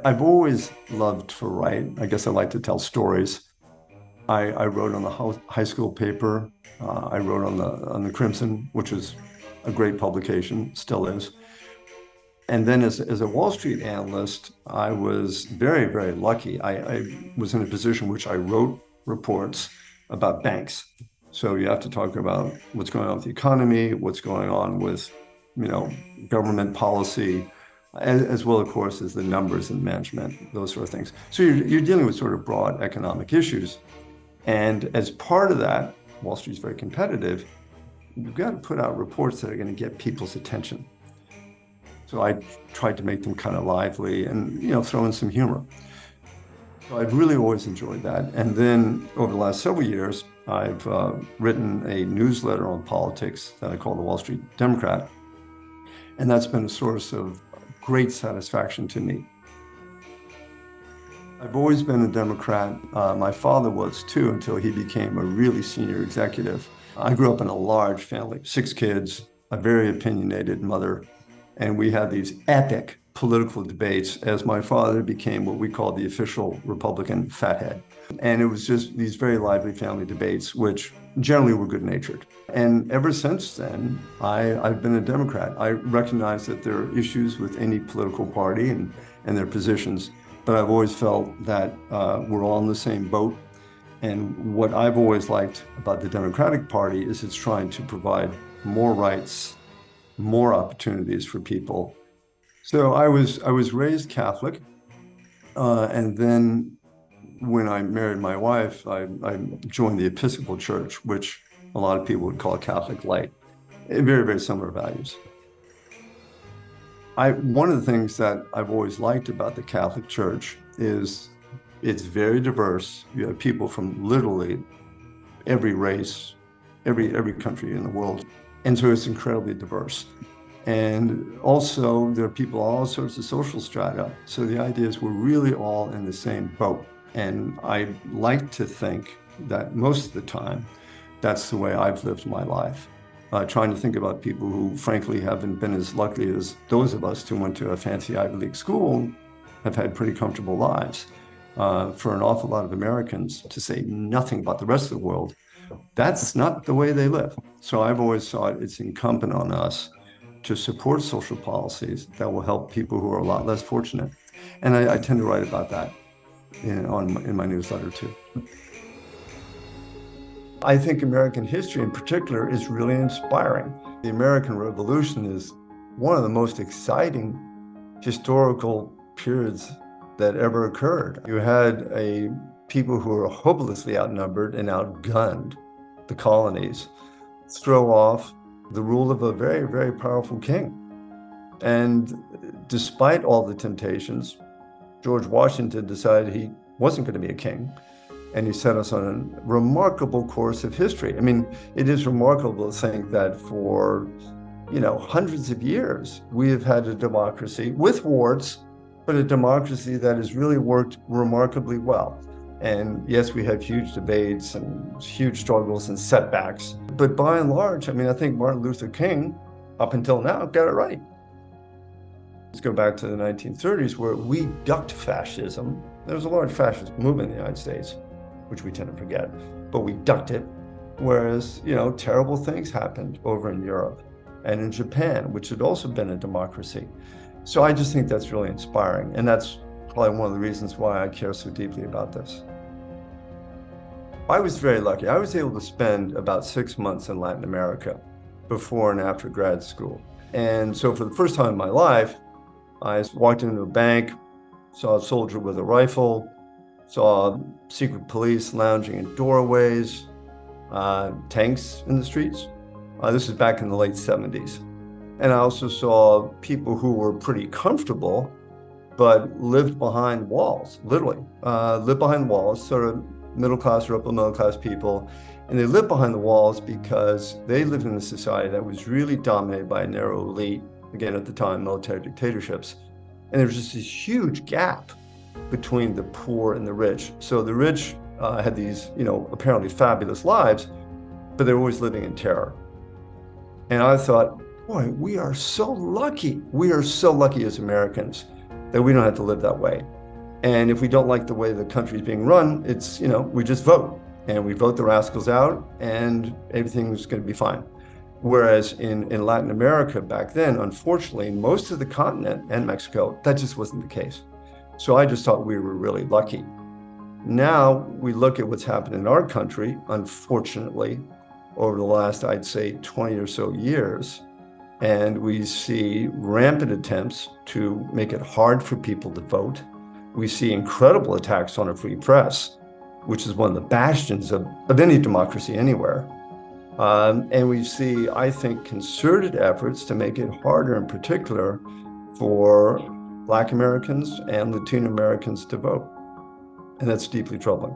I've always loved to write. I guess I like to tell stories. I wrote on the high school paper. I wrote on the Crimson, which is a great publication, still is. And then as a Wall Street analyst, I was very, very lucky. I was in a position which I wrote reports about banks. So you have to talk about what's going on with the economy, what's going on with, government policy, as well, of course, as the numbers and management, those sort of things. So you're dealing with sort of broad economic issues. And as part of that, Wall Street's very competitive. You've got to put out reports that are going to get people's attention. So I tried to make them kind of lively and, throw in some humor. So I've really always enjoyed that. And then over the last several years, I've written a newsletter on politics that I call the Wall Street Democrat. And that's been a source of great satisfaction to me. I've always been a Democrat. My father was too, until he became a really senior executive. I grew up in a large family, 6 kids, a very opinionated mother, and we had these epic political debates as my father became what we call the official Republican fathead. And it was just these very lively family debates, which generally were good-natured. And ever since then, I've been a Democrat. I recognize that there are issues with any political party and their positions, but I've always felt that we're all in the same boat. And what I've always liked about the Democratic Party is it's trying to provide more rights, more opportunities for people. So I was raised Catholic, and then when I married my wife, I joined the Episcopal Church, which a lot of people would call Catholic light. Very, very similar values. One of the things that I've always liked about the Catholic Church is it's very diverse. You have people from literally every race, every country in the world. And so it's incredibly diverse. And also there are people all sorts of social strata. So the idea is we're really all in the same boat. And I like to think that most of the time, that's the way I've lived my life. Trying to think about people who frankly haven't been as lucky as those of us who went to a fancy Ivy League school have had pretty comfortable lives. For an awful lot of Americans, to say nothing about the rest of the world, that's not the way they live. So I've always thought it's incumbent on us to support social policies that will help people who are a lot less fortunate. And I tend to write about that in my newsletter too. I think American history in particular is really inspiring. The American Revolution is one of the most exciting historical periods that ever occurred. You had people who were hopelessly outnumbered and outgunned the colonies throw off the rule of a very, very powerful king. And despite all the temptations, George Washington decided he wasn't going to be a king. And he set us on a remarkable course of history. I mean, it is remarkable to think that for, hundreds of years, we have had a democracy with warts, but a democracy that has really worked remarkably well. And yes, we have huge debates and huge struggles and setbacks. But by and large, I think Martin Luther King, up until now, got it right. Let's go back to the 1930s, where we ducked fascism. There was a large fascist movement in the United States, which we tend to forget, but we ducked it. Whereas, terrible things happened over in Europe and in Japan, which had also been a democracy. So I just think that's really inspiring. And that's probably one of the reasons why I care so deeply about this. I was very lucky. I was able to spend about 6 months in Latin America before and after grad school. And so for the first time in my life, I walked into a bank, saw a soldier with a rifle, saw secret police lounging in doorways, tanks in the streets. This is back in the late 70s. And I also saw people who were pretty comfortable, but lived behind walls, literally. Lived behind walls, sort of middle-class or upper-middle-class people. And they lived behind the walls because they lived in a society that was really dominated by a narrow elite, again, at the time, military dictatorships. And there was just this huge gap between the poor and the rich. So the rich had these, apparently fabulous lives, but they were always living in terror. And I thought, boy, we are so lucky. We are so lucky as Americans that we don't have to live that way. And if we don't like the way the country's being run, it's, we just vote. And we vote the rascals out and everything's going to be fine. Whereas in Latin America back then, unfortunately, most of the continent and Mexico, that just wasn't the case. So I just thought we were really lucky. Now we look at what's happened in our country, unfortunately, over the last, I'd say, 20 or so years, and we see rampant attempts to make it hard for people to vote. We see incredible attacks on a free press, which is one of the bastions of any democracy anywhere. And we see, I think, concerted efforts to make it harder, in particular, for Black Americans and Latino Americans to vote. And that's deeply troubling.